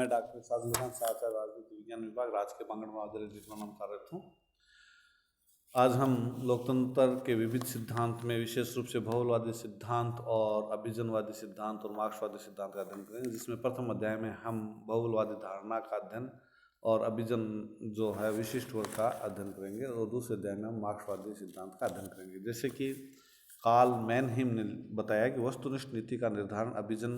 मैं डॉक्टर साधुनाथ साचार्य राजनीति विज्ञान विभाग राजकीय बांगड़ महाविद्यालय दिल्ली में कार्यरत हूँ। आज हम लोकतंत्र के विविध सिद्धांत में विशेष रूप से बहुलवादी सिद्धांत और अभिजनवादी सिद्धांत और मार्क्सवादी सिद्धांत का अध्ययन करेंगे, जिसमें प्रथम अध्याय में हम बहुलवादी धारणा का अध्ययन और अभिजन जो है विशिष्ट वर्ग का अध्ययन करेंगे और दूसरे अध्याय में हम मार्क्सवादी सिद्धांत का अध्ययन करेंगे। जैसे कि कार्ल मैनहीम ने बताया कि वस्तुनिष्ठ नीति का निर्धारण अभिजन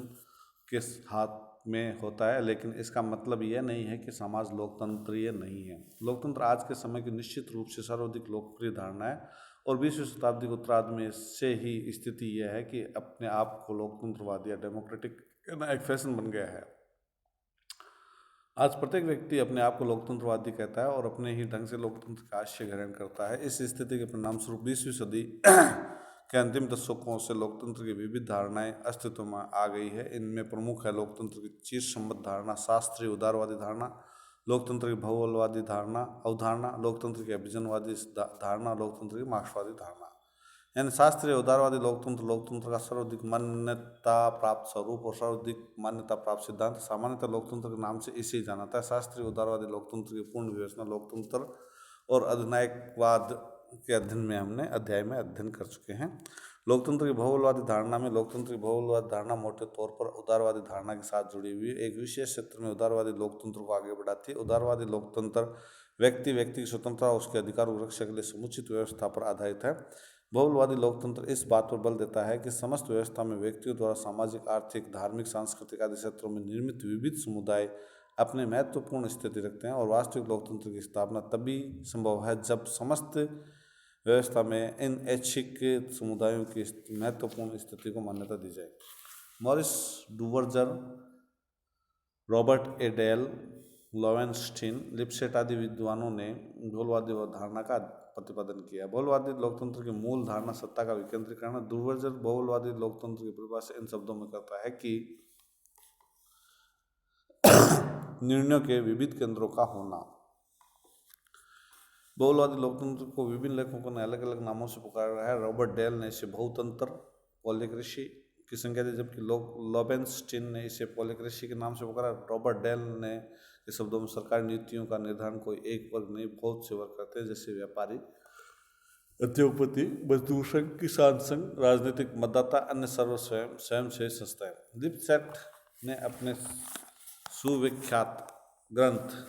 के हाथ में होता है, लेकिन इसका मतलब यह नहीं है कि समाज लोकतंत्रीय नहीं है। लोकतंत्र आज के समय की निश्चित रूप से सर्वाधिक लोकप्रिय धारणा है और 20वीं शताब्दी के उत्तरार्ध में से ही स्थिति यह है कि अपने आप को लोकतंत्रवादी या डेमोक्रेटिक कहना एक फैशन बन गया है। आज प्रत्येक व्यक्ति अपने आप को लोकतंत्रवादी कहता है और अपने ही ढंग से लोकतंत्र का आशय ग्रहण करता है। इस स्थिति के परिणाम स्वरूप 20वीं सदी के अंतिम दशकों से लोकतंत्र की विविध धारणाएं अस्तित्व में आ गई है। इनमें प्रमुख है लोकतंत्र की चिरसम्मत धारणा, शास्त्रीय उदारवादी धारणा, लोकतंत्र की बहुलवादी धारणा अवधारणा, लोकतंत्र की अभिजनवादी धारणा, लोकतंत्र की मार्क्सवादी धारणा। यानी शास्त्रीय उदारवादी लोकतंत्र का सर्वाधिक मान्यता प्राप्त स्वरूप और सर्वाधिक मान्यता प्राप्त सिद्धांत सामान्यतः लोकतंत्र के नाम से इसे जाना जाता है। शास्त्रीय उदारवादी लोकतंत्र की पूर्ण विवेचना लोकतंत्र और अधिनायकवाद के अध्ययन में हमने अध्ययन कर चुके हैं। लोकतंत्र की बहुलवादी धारणा में लोकतंत्र की बहुलवादी धारणा मोटे तौर पर उदारवादी धारणा के साथ जुड़ी हुई एक विशेष क्षेत्र में उदारवादी लोकतंत्र को आगे बढ़ाती है। उदारवादी लोकतंत्र व्यक्ति की स्वतंत्रता और उसके अधिकार और रक्षा के लिए समुचित व्यवस्था पर आधारित है। बहुलवादी लोकतंत्र इस बात पर बल देता है कि समस्त व्यवस्था में व्यक्तियों द्वारा सामाजिक, आर्थिक, धार्मिक, सांस्कृतिक आदि क्षेत्रों में निर्मित विविध समुदाय अपने महत्वपूर्ण स्थिति रखते हैं और वास्तविक लोकतंत्र की स्थापना तभी संभव है जब समस्त व्यवस्था में इन ऐच्छिक समुदायों की महत्वपूर्ण स्थिति को मान्यता दी जाए। Maurice Duverger, Robert A Dahl, Loewenstein, Lipset आदि विद्वानों ने बहुलवादी धारणा का प्रतिपादन किया। बहुलवादी लोकतंत्र की मूल धारणा सत्ता का विकेंद्रीकरण। डुवर्जर बहुलवादी लोकतंत्र की परिभाषा इन शब्दों में करता है कि निर्णयों के विविध केंद्रों का होना। बहुलवादी लोकतंत्र को विभिन्न लेखकों ने अलग अलग नामों से पुकारा है। रॉबर्ट डेल ने इसे बहुतंत्र, पॉलिक्रेसी की संज्ञा दी, जबकि लोवेनस्टीन ने इसे पॉलिक्रेसी के नाम से पुकारा। रॉबर्ट डेल ने के शब्दों में सरकारी नीतियों का निर्धारण कोई एक वर्ग नहीं, बहुत से वर्ग करते हैं, जैसे व्यापारी, उद्योगपति, मजदूर संघ, किसान संघ, राजनीतिक मतदाता, अन्य स्वयं से संस्थाएं। लिप्सेट ने अपने सुविख्यात ग्रंथ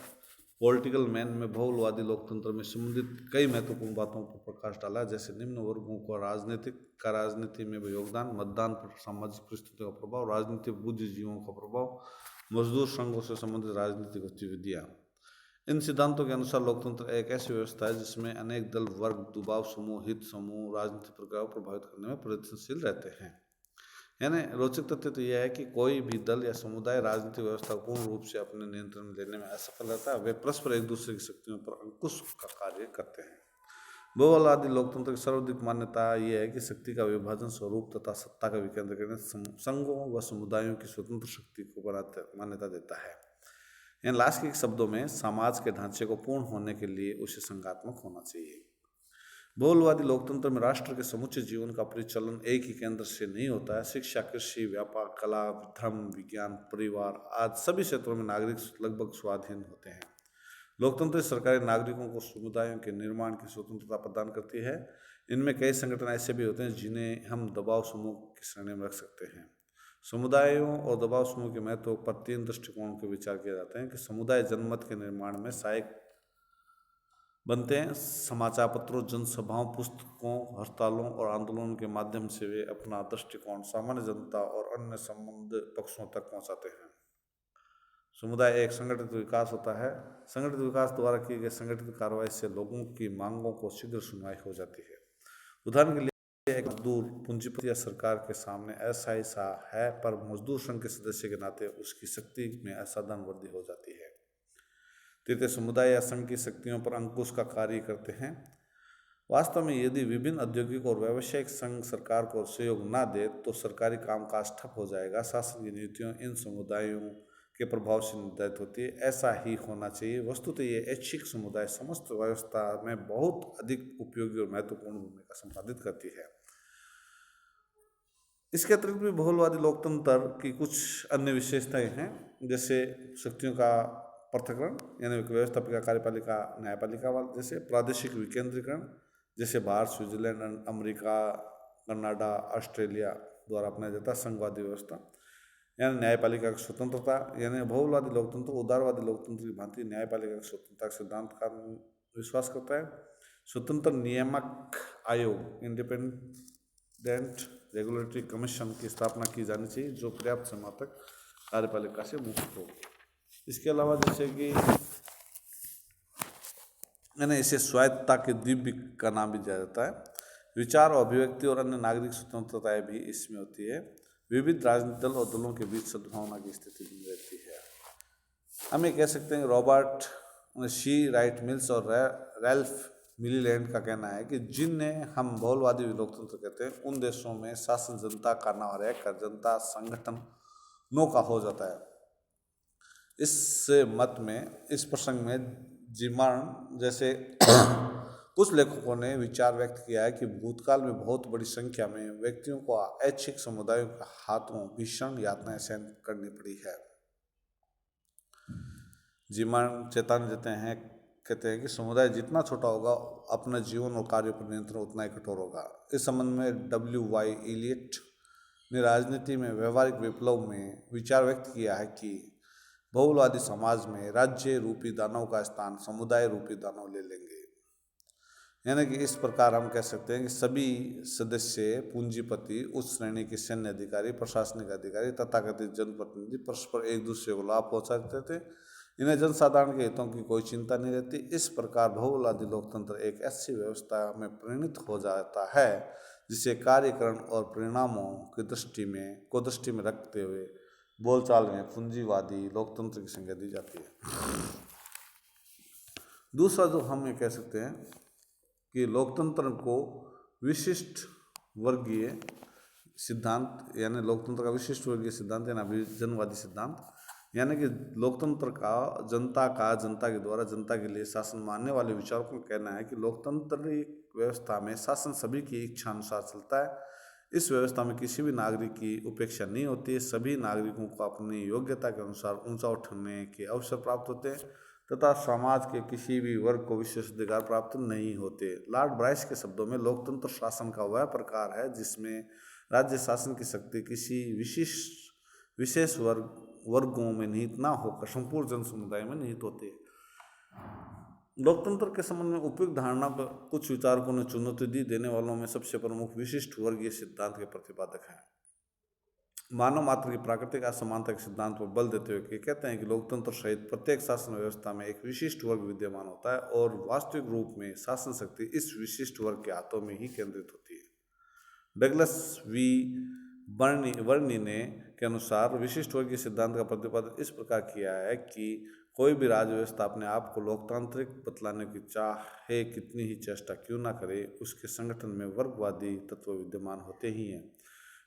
पॉलिटिकल मैन में बहुलवादी लोकतंत्र में संबंधित कई महत्वपूर्ण बातों पर प्रकाश डाला, जैसे निम्न वर्गों को राजनीति में योगदान, मतदान पर सामाजिक परिस्थितियों का प्रभाव, राजनीति बुद्धिजीवियों का प्रभाव, मजदूर संघों से संबंधित राजनीतिक गतिविधियाँ। इन सिद्धांतों के अनुसार लोकतंत्र एक ऐसी व्यवस्था है जिसमें अनेक दल, वर्ग, दबाव समूह, हित समूह राजनीतिक प्रक्रिया को प्रभावित करने में प्रयत्नशील रहते हैं। यानी रोचक तथ्य तो यह है कि कोई भी दल या समुदाय राजनीतिक व्यवस्था को पूर्ण रूप से अपने नियंत्रण में लेने में असफल रहता है। वे परस्पर एक दूसरे की शक्तियों पर अंकुश का कार्य करते हैं। बहुलवादी लोकतंत्र की सर्वाधिक मान्यता यह है कि शक्ति का विभाजन, स्वरूप तथा सत्ता का विकेंद्रीकरण संघों व समुदायों की स्वतंत्र शक्ति को मान्यता देता है। इन लास्ट के शब्दों में समाज के ढांचे को पूर्ण होने के लिए उसे संघात्मक होना चाहिए। बहुलवादी लोकतंत्र में राष्ट्र के समुचे जीवन का परिचालन एक ही केंद्र से नहीं होता है। शिक्षा, कृषि, व्यापार, कला, धर्म, विज्ञान, परिवार आदि सभी क्षेत्रों में नागरिक लगभग स्वाधीन होते हैं। लोकतंत्र सरकारें नागरिकों को समुदायों के निर्माण की स्वतंत्रता प्रदान करती है। इनमें कई संगठन ऐसे भी होते हैं जिन्हें हम दबाव समूह की श्रेणी में रख सकते हैं। समुदायों और दबाव समूह के महत्व पर 3 दृष्टिकोण के विचार किए जाते हैं कि समुदाय जनमत के निर्माण में सहायक बनते हैं। समाचार पत्रों, जनसभाओं, पुस्तकों, हड़तालों और आंदोलनों के माध्यम से वे अपना दृष्टिकोण सामान्य जनता और अन्य संबंध पक्षों तक पहुंचाते हैं। समुदाय एक संगठित विकास होता है। संगठित विकास द्वारा की गई संगठित कार्रवाई से लोगों की मांगों को शीघ्र सुनवाई हो जाती है। उदाहरण के लिए एक मजदूर पूंजीपति या सरकार के सामने ऐसा है, पर मजदूर संघ के सदस्य के नाते उसकी शक्ति में असाधारण वृद्धि हो जाती है। तृतीय, समुदाय या संघ की शक्तियों पर अंकुश का कार्य करते हैं। वास्तव में यदि विभिन्न औद्योगिक और व्यावसायिक संघ सरकार को सहयोग न दे तो सरकारी कामकाज ठप हो जाएगा। शासन की नीतियों इन समुदायों के प्रभाव से निर्धारित होती है। ऐसा ही होना चाहिए। वस्तुतः ये ऐच्छिक समुदाय समस्त व्यवस्था में बहुत अधिक उपयोगी और महत्वपूर्ण भूमिका संपादित करती है। इसके अतिरिक्त भी बहुलवादी लोकतंत्र की कुछ अन्य विशेषताएं हैं, जैसे शक्तियों का पृथक्करण, यानी व्यवस्थापिका, कार्यपालिका, न्यायपालिका वाले, जैसे प्रादेशिक विकेंद्रीकरण, जैसे Bharat, Switzerland, America, Canada, Australia द्वारा अपनाया जाता है संघवादी व्यवस्था, यानी न्यायपालिका की स्वतंत्रता, यानी बहुलवादी लोकतंत्र उदारवादी लोकतंत्र की भांति न्यायपालिका की स्वतंत्रता के सिद्धांत का विश्वास करता है। स्वतंत्र नियामक आयोग, इंडिपेंडेंट रेगुलेटरी कमीशन की स्थापना की जानी चाहिए, जो पर्याप्त समय तक कार्यपालिका से मुक्त हो। इसके अलावा जैसे कि मैंने इसे स्वायत्तता के दिव्य का नाम भी दिया जाता है। विचार और अभिव्यक्ति और अन्य नागरिक स्वतंत्रताएं भी इसमें होती है। विविध राजनीतिक दल और दलों के बीच सद्भावना की स्थिति बनी रहती है। हम ये कह सकते हैं कि रॉबर्ट शी राइट मिल्स और रैल्फ मिलीलैंड का कहना है कि जिन्हें हम बहुलवादी लोकतंत्र कहते हैं, उन देशों में शासन जनता का न रहकर जनता संगठनों का हो जाता है। इस मत में, इस प्रसंग में जिमार्न जैसे कुछ लेखकों ने विचार व्यक्त किया है कि भूतकाल में बहुत बड़ी संख्या में व्यक्तियों को ऐच्छिक समुदायों के हाथों भीषण यातनाएं सहन करनी पड़ी है। जिमार्न चेतावनी देते हैं, कहते हैं कि समुदाय जितना छोटा होगा, अपने जीवन और कार्यों पर नियंत्रण उतना ही कठोर होगा। इस संबंध में W.Y. इलियट ने राजनीति में व्यवहारिक विप्लव में विचार व्यक्त किया है कि बहुलवादी समाज में राज्य रूपी दानव का स्थान समुदाय रूपी दानव ले लेंगे। यानी कि इस प्रकार हम कह सकते हैं कि सभी सदस्य पूंजीपति, उच्च श्रेणी के सैन्य अधिकारी, प्रशासनिक अधिकारी, तथाकथित जनप्रतिनिधि परस्पर एक दूसरे को लाभ पहुंचाते थे। इन्हें जनसाधारण के हितों की कोई चिंता नहीं रहती। इस प्रकार बहुलवादी लोकतंत्र एक ऐसी व्यवस्था में परिणत हो जाता है जिसे कार्यकरण और परिणामों की दृष्टि में रखते हुए बोलचाल में पूंजीवादी लोकतंत्र की संज्ञा दी जाती है। दूसरा जो हम ये कह सकते हैं कि लोकतंत्र को विशिष्ट वर्गीय सिद्धांत, यानी लोकतंत्र का विशिष्ट वर्गीय सिद्धांत यानी अभिजनवादी सिद्धांत, यानी कि लोकतंत्र का जनता के द्वारा जनता के लिए शासन मानने वाले विचारकों का कहना है कि लोकतांत्रिक व्यवस्था में शासन सभी की इच्छा अनुसार चलता है। इस व्यवस्था में किसी भी नागरिक की उपेक्षा नहीं होती है। सभी नागरिकों को अपनी योग्यता के अनुसार ऊंचा उठने के अवसर प्राप्त होते हैं तथा समाज के किसी भी वर्ग को विशेष अधिकार प्राप्त नहीं होते। लॉर्ड ब्राइस के शब्दों में लोकतंत्र शासन का वह प्रकार है जिसमें राज्य शासन की शक्ति किसी विशेष वर्गों में निहित ना होकर संपूर्ण जन समुदाय में निहित होते हैं। लोकतंत्र के संबंध में उपयुक्त धारणा पर कुछ विचारकों ने चुनौती दी। देने वालों में सबसे प्रमुख विशिष्ट वर्गीय सिद्धांत के प्रतिपादक हैं। मानव मात्र की प्राकृतिक असमानता के सिद्धांत पर बल देते हुए कहते हैं कि लोकतंत्र सहित प्रत्येक शासन व्यवस्था में एक विशिष्ट वर्ग विद्यमान होता है और वास्तविक रूप में शासन शक्ति इस विशिष्ट वर्ग के हाथों में ही केंद्रित होती है। डगलस वी वर्नी ने के अनुसार विशिष्ट वर्गीय सिद्धांत का प्रतिपादन इस प्रकार किया है कि कोई भी राज्य व्यवस्था अपने आप को लोकतांत्रिक बतलाने की चाहे कितनी ही चेष्टा क्यों ना करे, उसके संगठन में वर्गवादी तत्व विद्यमान होते ही हैं।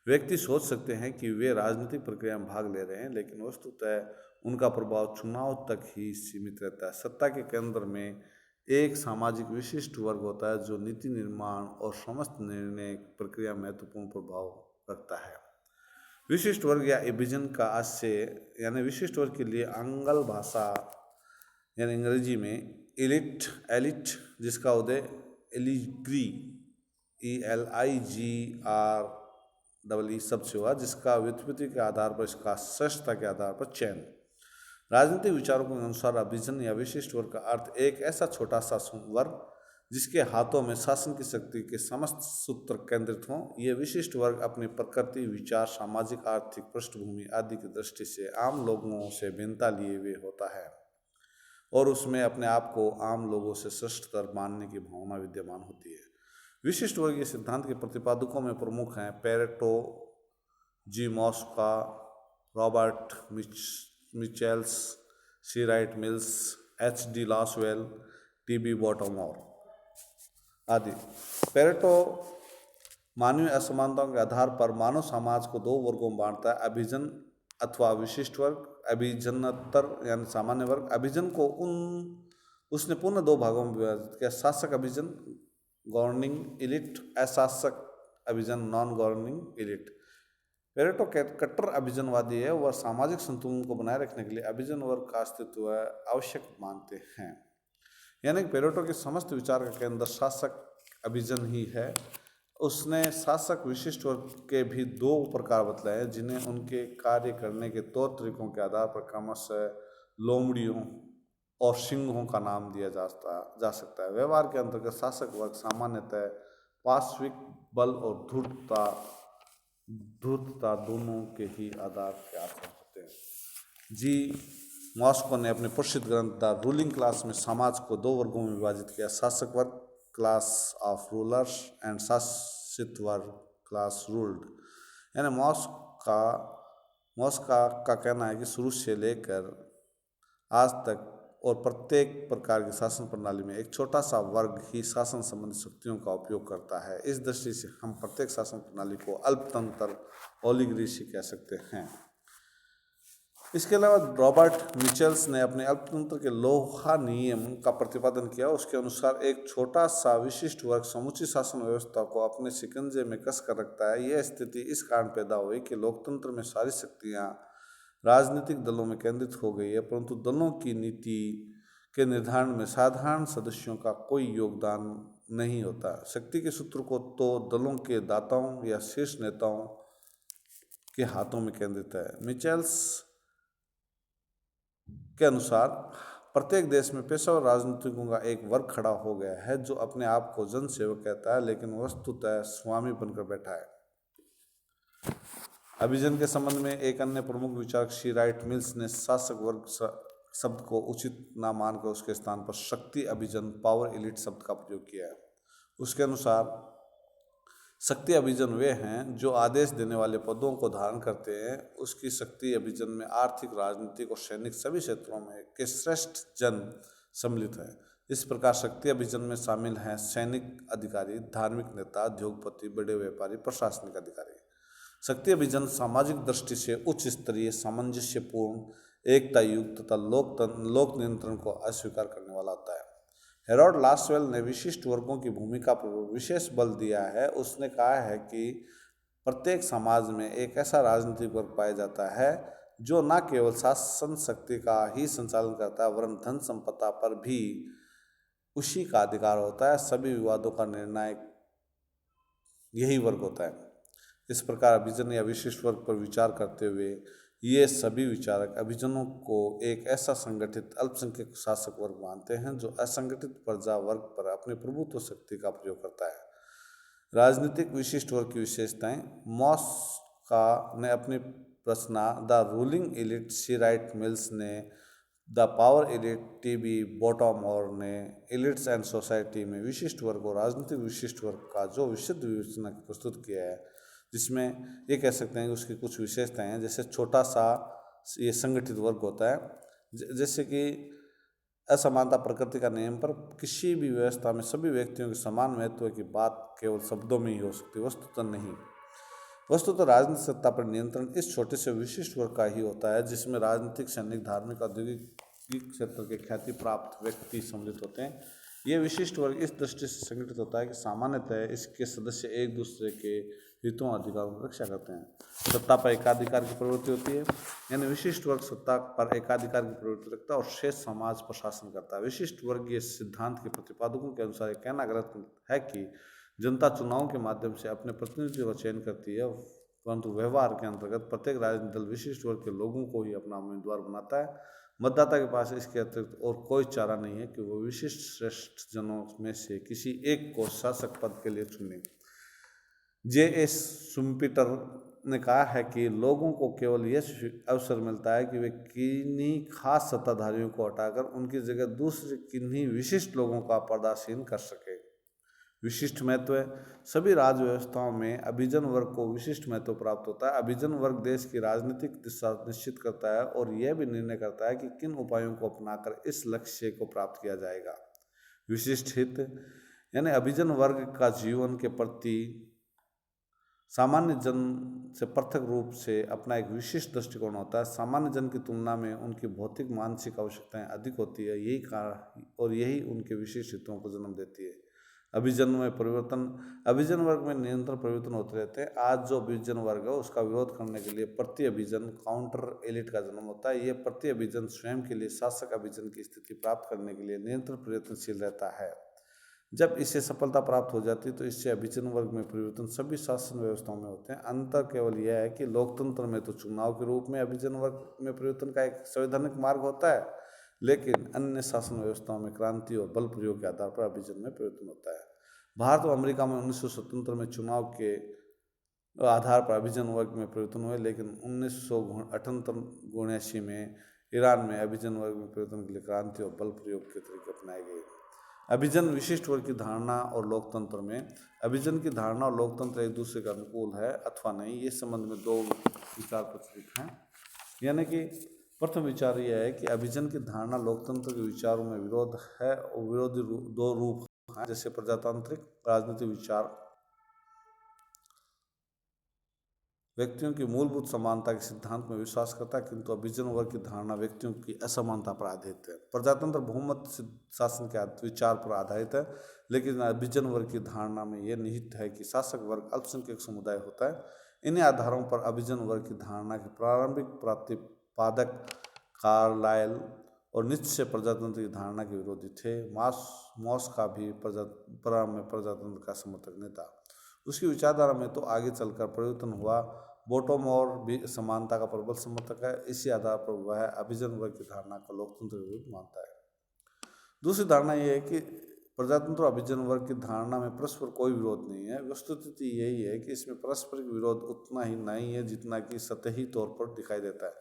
व्यक्ति सोच सकते हैं कि वे राजनीतिक प्रक्रिया में भाग ले रहे हैं, लेकिन वस्तुतः उनका प्रभाव चुनाव तक ही सीमित रहता है। सत्ता के केंद्र में एक सामाजिक विशिष्ट वर्ग होता है जो नीति निर्माण और समस्त निर्णय प्रक्रिया में महत्वपूर्ण प्रभाव रखता है। विशिष्ट वर्ग या विजन का आशय, यानी विशिष्ट वर्ग के लिए आंग्ल भाषा यानी अंग्रेजी में एलिट जिसका उदय एलिग्री ELIGRE शब्द से हुआ, जिसका व्युत्पत्ति के आधार पर इसका श्रेष्ठता के आधार पर चयन। राजनीतिक विचारकों के अनुसार अभिजन या विशिष्ट वर्ग का अर्थ एक ऐसा छोटा सा वर्ग जिसके हाथों में शासन की शक्ति के समस्त सूत्र केंद्रित हों। ये विशिष्ट वर्ग अपनी प्रकृति, विचार, सामाजिक, आर्थिक पृष्ठभूमि आदि की दृष्टि से आम लोगों से भिन्नता लिए हुए होता है और उसमें अपने आप को आम लोगों से श्रेष्ठतर मानने की भावना विद्यमान होती है। विशिष्ट वर्गीय सिद्धांत के प्रतिपादकों में प्रमुख हैं Pareto, G Mosca, Robert Michels, C Wright Mills, HD Lasswell, TB Bottomore आदि। पेरेटो मानवीय असमानताओं के आधार पर मानव समाज को दो वर्गों में बांटता है, अभिजन अथवा विशिष्ट वर्ग। अभिजनतर यानी सामान्य वर्ग, अभिजन को उसने पुनः दो भागों में विभाजित किया, शासक अभिजन गवर्निंग एलिट, अशासक अभिजन नॉन गवर्निंग एलिट। पेरेटो कट्टर अभिजनवादी है, वह सामाजिक संतुलन को बनाए रखने के लिए अभिजन वर्ग का अस्तित्व आवश्यक मानते हैं। यानी कि पेरेटो के समस्त विचार का केंद्र शासक अभिजन ही है। उसने शासक विशिष्ट वर्ग के भी दो प्रकार बतलाए हैं, जिन्हें उनके कार्य करने के तौर तरीकों के आधार पर क्रमशः लोमड़ियों और सिंहों का नाम दिया जा सकता है। व्यवहार के अंतर्गत शासक वर्ग सामान्यतः पार्श्विक बल और धूर्तता दोनों के ही आधार के आसन होते हैं। जी मॉस्को ने अपने प्रसिद्ध ग्रंथ द रूलिंग क्लास में समाज को दो वर्गों में विभाजित किया, शासक वर्ग क्लास ऑफ रूलर्स एंड शासित वर्ग क्लास रूल्ड। यानी मॉस्का का कहना है कि शुरू से लेकर आज तक और प्रत्येक प्रकार की शासन प्रणाली में एक छोटा सा वर्ग ही शासन संबंधी शक्तियों का उपयोग करता है। इस दृष्टि से हम प्रत्येक शासन प्रणाली को अल्पतंत्र ओलिगरेसी कह सकते हैं। इसके अलावा रॉबर्ट मिचेल्स ने अपने अल्पतंत्र के लोहा नियम का प्रतिपादन किया। उसके अनुसार एक छोटा सा विशिष्ट वर्ग समूची शासन व्यवस्था को अपने शिकंजे में कस कर रखता है। यह स्थिति इस कारण पैदा हुई कि लोकतंत्र में सारी शक्तियाँ राजनीतिक दलों में केंद्रित हो गई है, परंतु दलों की नीति के निर्धारण में साधारण सदस्यों का कोई योगदान नहीं होता। शक्ति के सूत्र को तो दलों के दाताओं या शीर्ष नेताओं के हाथों में केंद्रित है। मिचेल्स के अनुसार प्रत्येक देश में पेशेवर राजनीतिकों का एक वर्ग खड़ा हो गया है जो अपने आप को जनसेवक कहता है, लेकिन वस्तुतः स्वामी बनकर बैठा है। अभिजन के संबंध में एक अन्य प्रमुख विचारक सी राइट मिल्स ने शासक वर्ग शब्द को उचित न मानकर उसके स्थान पर शक्ति अभिजन पावर एलिट शब्द का प्रयोग किया है। उसके अनुसार शक्ति अभिजन वे हैं जो आदेश देने वाले पदों को धारण करते हैं। उसकी शक्ति अभिजन में आर्थिक, राजनीतिक और सैनिक सभी क्षेत्रों में के श्रेष्ठ जन सम्मिलित हैं। इस प्रकार शक्ति अभिजन में शामिल हैं सैनिक अधिकारी, धार्मिक नेता, उद्योगपति, बड़े व्यापारी, प्रशासनिक अधिकारी। शक्ति अभिजन सामाजिक दृष्टि से उच्च स्तरीय, सामंजस्यपूर्ण, एकता युक्त तथा लोक नियंत्रण को अस्वीकार करने वाला होता है। हेरोल्ड लास्वेल ने विशिष्ट वर्गों की भूमिका पर विशेष बल दिया है। उसने कहा है कि प्रत्येक समाज में एक ऐसा राजनीतिक वर्ग पाया जाता है जो न केवल शासन शक्ति का ही संचालन करता है वरन धन संपदा पर भी उसी का अधिकार होता है। सभी विवादों का निर्णायक यही वर्ग होता है। इस प्रकार अभिजन या विशिष्ट वर्ग पर विचार करते हुए ये सभी विचारक अभिजनों को एक ऐसा संगठित अल्पसंख्यक शासक वर्ग मानते हैं जो असंगठित प्रजा वर्ग पर अपनी प्रभुत्व शक्ति का प्रयोग करता है। राजनीतिक विशिष्ट वर्ग की विशेषताएं। मॉस्का ने अपनी रचना the ruling elite, C Wright Mills ने the power elite, T B. Bottomore ने एलिट्स एंड सोसाइटी में विशिष्ट वर्ग और राजनीतिक विशिष्ट वर्ग का जो विशुद्ध विवेचना प्रस्तुत किया है, जिसमें ये कह सकते हैं कि उसकी कुछ विशेषताएं हैं। जैसे छोटा सा ये संगठित वर्ग होता है, जैसे कि असमानता प्रकृति का नियम पर किसी भी व्यवस्था में सभी व्यक्तियों के समान महत्व की बात केवल शब्दों में ही हो सकती है, वस्तुतः नहीं। वस्तुतः राजनीतिक सत्ता पर नियंत्रण इस छोटे से विशिष्ट वर्ग का ही होता है, जिसमें राजनीतिक, सैनिक, धार्मिक, औद्योगिक क्षेत्र के ख्याति प्राप्त व्यक्ति सम्मिलित होते हैं। ये विशिष्ट वर्ग इस दृष्टि से संगठित होता है कि सामान्यतः इसके सदस्य एक दूसरे के हितों और अधिकारों की रक्षा करते हैं। सत्ता पर एकाधिकार की प्रवृत्ति होती है, यानी विशिष्ट वर्ग सत्ता पर एकाधिकार की प्रवृत्ति रखता है और शेष समाज पर शासन करता है। विशिष्ट वर्गीय सिद्धांत के प्रतिपादकों के अनुसार यह कहना गलत है कि जनता चुनावों के माध्यम से अपने प्रतिनिधियों का चयन करती है, परंतु व्यवहार के अंतर्गत प्रत्येक राजनीतिक दल विशिष्ट वर्ग के लोगों को ही अपना उम्मीदवार बनाता है। मतदाता के पास इसके अतिरिक्त और कोई चारा नहीं है कि वो विशिष्ट श्रेष्ठ जनों में से किसी एक को शासक पद के लिए चुने। J.S. शुम्पीटर ने कहा है कि लोगों को केवल यह अवसर मिलता है कि वे किन्हीं खास सत्ताधारियों को हटाकर उनकी जगह दूसरे किन्हीं विशिष्ट लोगों का पर्दासीन कर सके। विशिष्ट महत्व। सभी राज व्यवस्थाओं में अभिजन वर्ग को विशिष्ट महत्व प्राप्त होता है। अभिजन वर्ग देश की राजनीतिक दिशा निश्चित करता है और यह भी निर्णय करता है कि किन उपायों को अपनाकर इस लक्ष्य को प्राप्त किया जाएगा। विशिष्ट हित, यानी अभिजन वर्ग का जीवन के प्रति सामान्य जन से पृथक रूप से अपना एक विशिष्ट दृष्टिकोण होता है। सामान्य जन की तुलना में उनकी भौतिक मानसिक आवश्यकताएं अधिक होती है, यही कारण और यही उनके विशिष्ट हितों को जन्म देती है। अभिजन में परिवर्तन, अभिजन वर्ग में निरंतर परिवर्तन होते रहते हैं। आज जो अभिजन वर्ग है उसका विरोध करने के लिए प्रति अभिजन काउंटर एलिट का जन्म होता है। ये प्रति अभिजन स्वयं के लिए शासक अभिजन की स्थिति प्राप्त करने के लिए निरंतर प्रयत्नशील रहता है। जब इसे सफलता प्राप्त हो जाती है तो इससे अभिजन वर्ग में परिवर्तन सभी शासन व्यवस्थाओं में होते हैं। अंतर केवल यह है कि लोकतंत्र में तो चुनाव के रूप में अभिजन वर्ग में परिवर्तन का एक संवैधानिक मार्ग होता है, लेकिन अन्य शासन व्यवस्थाओं में क्रांति और बल प्रयोग के आधार पर अभिजन में परिवर्तन होता है। भारत और अमेरिका में 1977 में चुनाव के आधार पर अभिजन वर्ग में परिवर्तन हुए, लेकिन 1978 में ईरान में अभिजन वर्ग में परिवर्तन के लिए क्रांति और बल प्रयोग के तरीके अपनाए गए। अभिजन विशिष्ट वर्ग की धारणा और लोकतंत्र में, अभिजन की धारणा और लोकतंत्र एक दूसरे के अनुकूल है अथवा नहीं, इस संबंध में दो विचार प्रचलित हैं। यानी कि प्रथम विचार यह है कि अभिजन की धारणा लोकतंत्र के विचारों में विरोध है और विरोधी दो रूप हैं, जैसे प्रजातांत्रिक राजनीतिक विचार व्यक्तियों की मूलभूत समानता के सिद्धांत में विश्वास करता है, किंतु अभिजन वर्ग की धारणा व्यक्तियों की असमानता पर आधारित है। प्रजातंत्र बहुमत शासन के विचार पर आधारित है, लेकिन अभिजन वर्ग की धारणा में यह निहित है कि शासक वर्ग अल्पसंख्यक समुदाय होता है। इन्हीं आधारों पर अभिजन वर्ग की धारणा के प्रारंभिक प्रतिपादक कार्लाइल और नीत्शे प्रजातंत्र की धारणा के विरोधी थे। मॉस का भी प्रारंभ में प्रजातंत्र का समर्थक नहीं था। उसकी विचारधारा में तो आगे चलकर परिवर्तन हुआ। बोटोमोर भी समानता का प्रबल समर्थक है। इसी आधार पर वह अभिजन वर्ग की धारणा को लोकतंत्र के विरुद्ध मानता है। दूसरी धारणा यह है कि प्रजातंत्र और अभिजन वर्ग की धारणा में परस्पर कोई विरोध नहीं है। वस्तुस्थिति यही है कि इसमें पारस्परिक विरोध उतना ही नहीं है जितना कि सतही तौर पर दिखाई देता है।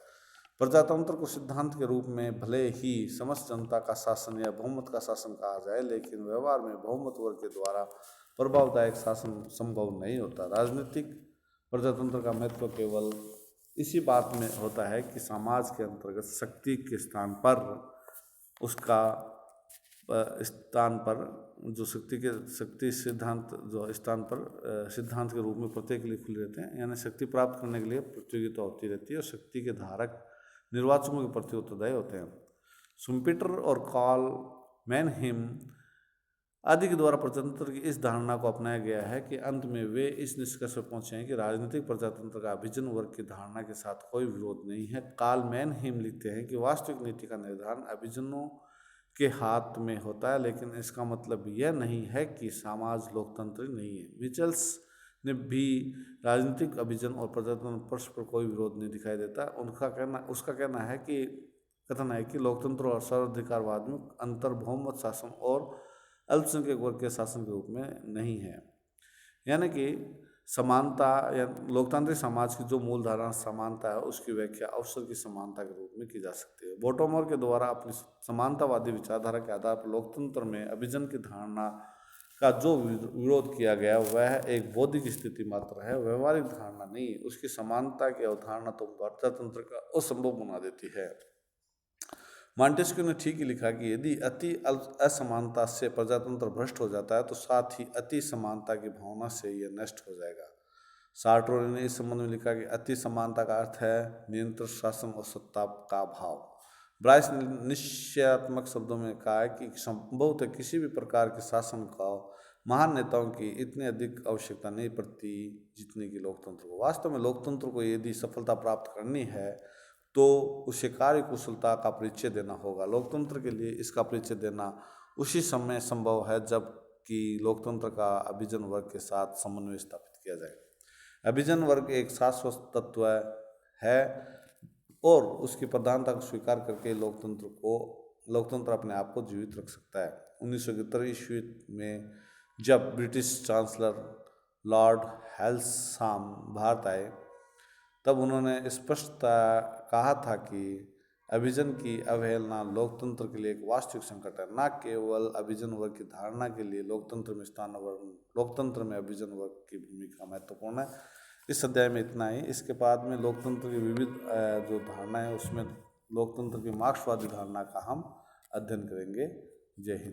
प्रजातंत्र को सिद्धांत के रूप में भले ही समस्त जनता का शासन या बहुमत का शासन कहा जाए, लेकिन व्यवहार में बहुमत वर्ग के द्वारा प्रभावदायक शासन संभव नहीं होता। राजनीतिक प्रजातंत्र का महत्व केवल इसी बात में होता है कि समाज के अंतर्गत शक्ति के स्थान पर उसका स्थान पर जो शक्ति सिद्धांत जो स्थान पर सिद्धांत के रूप में प्रत्येक के लिए खुले रहते हैं, यानी शक्ति प्राप्त करने के लिए प्रतियोगिता होती रहती है और शक्ति के धारक निर्वाचकों के प्रति उत्तरदायी होते हैं। शुम्पेटर और कार्ल मैनहेम आदि के द्वारा प्रजातंत्र की इस धारणा को अपनाया गया है कि अंत में वे इस निष्कर्ष पर पहुंचे हैं कि राजनीतिक प्रजातंत्र का अभिजन वर्ग की धारणा के साथ कोई विरोध नहीं है। कार्ल मैनहेम लिखते हैं कि वास्तविक नीति का निर्धारण अभिजनों के हाथ में होता है, लेकिन इसका मतलब यह नहीं है कि समाज लोकतंत्री नहीं है। मिचेल्स ने भी राजनीतिक अभिजन और प्रजातंत्र परस्पर कोई विरोध नहीं दिखाई देता। उसका कहना है कि कथन है कि लोकतंत्र और सर्वाधिकारवाद में अंतर बहुमत शासन और अल्पसंख्यक वर्ग के शासन के रूप में नहीं है। यानी कि समानता या लोकतांत्रिक समाज की जो मूल धारणा समानता है, उसकी व्याख्या अवसर की समानता के रूप में की जा सकती है। बोटोमोर के द्वारा अपनी समानतावादी विचारधारा के आधार पर लोकतंत्र में अभिजन की धारणा का जो विरोध किया गया वह एक बौद्धिक स्थिति मात्र है, व्यवहारिक धारणा नहीं। उसकी समानता की अवधारणा तो प्रजातंत्र का असंभव बना देती है। मॉन्टेस्क्यू ने ठीक ही लिखा कि यदि अति असमानता से प्रजातंत्र भ्रष्ट हो जाता है तो साथ ही अति समानता की भावना से यह नष्ट हो जाएगा। सार्ट्रे ने इस संबंध में लिखा कि अति समानता का अर्थ है नियंत्रण शासन और सत्ता का अभाव। ब्राइस ने निश्चयात्मक शब्दों में कहा है कि संभवतः किसी भी प्रकार के शासन का महान नेताओं की इतनी अधिक आवश्यकता नहीं पड़ती जितनी कि लोकतंत्र को। वास्तव में लोकतंत्र को यदि सफलता प्राप्त करनी है तो उसे कार्य कुशलता का परिचय देना होगा। लोकतंत्र के लिए इसका परिचय देना उसी समय संभव है जब कि लोकतंत्र का अभिजन वर्ग के साथ समन्वय स्थापित किया जाए। अभिजन वर्ग एक शाश्वत तत्व है और उसकी प्रधानता को स्वीकार करके लोकतंत्र अपने आप को जीवित रख सकता है। 1971 ईस्वी में जब ब्रिटिश चांसलर लॉर्ड हेल्साम भारत आए तब उन्होंने स्पष्टता कहा था कि अभिजन की अवहेलना लोकतंत्र के लिए एक वास्तविक संकट है। न केवल अभिजन वर्ग की धारणा के लिए लोकतंत्र में अभिजन वर्ग की भूमिका महत्वपूर्ण है। इस अध्याय में इतना ही। इसके बाद में लोकतंत्र की विविध जो धारणा है उसमें लोकतंत्र की मार्क्सवादी धारणा का हम अध्ययन करेंगे। जय हिंद।